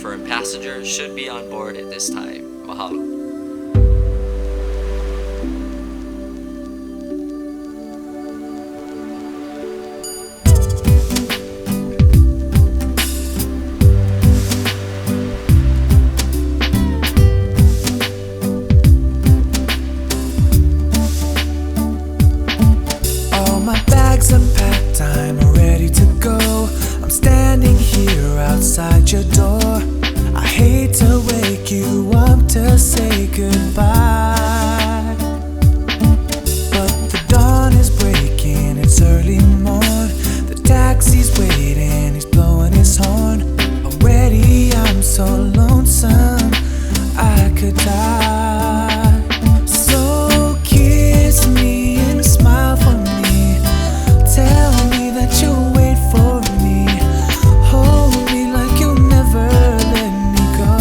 confirmed passengers should be on board at this time. Mahalo. I'm ready to go. I'm standing here outside your door. I hate to wake you up to say goodbye, but the dawn is breaking, it's early morn. The taxi's waiting, he's blowing his horn. Already I'm so lonesome, I could die. So kiss me and smile for me. Tell me that you'll wait for me. Hold me like you'll never let me go.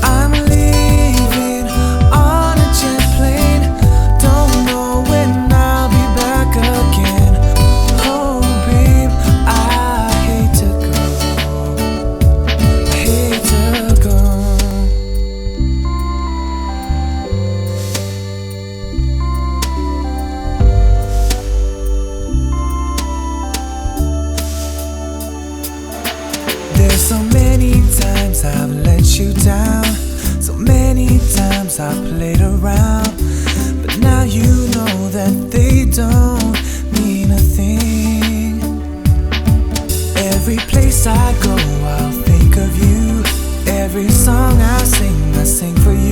I'm leaving on a jet plane. Don't know when I'll be back again. Oh babe, I hate to go. I hate to go. There's so many times I've let you down, so many times I've played around, but now you know that they don't mean a thing. Every place I go, I'll think of you. Every song I sing for you.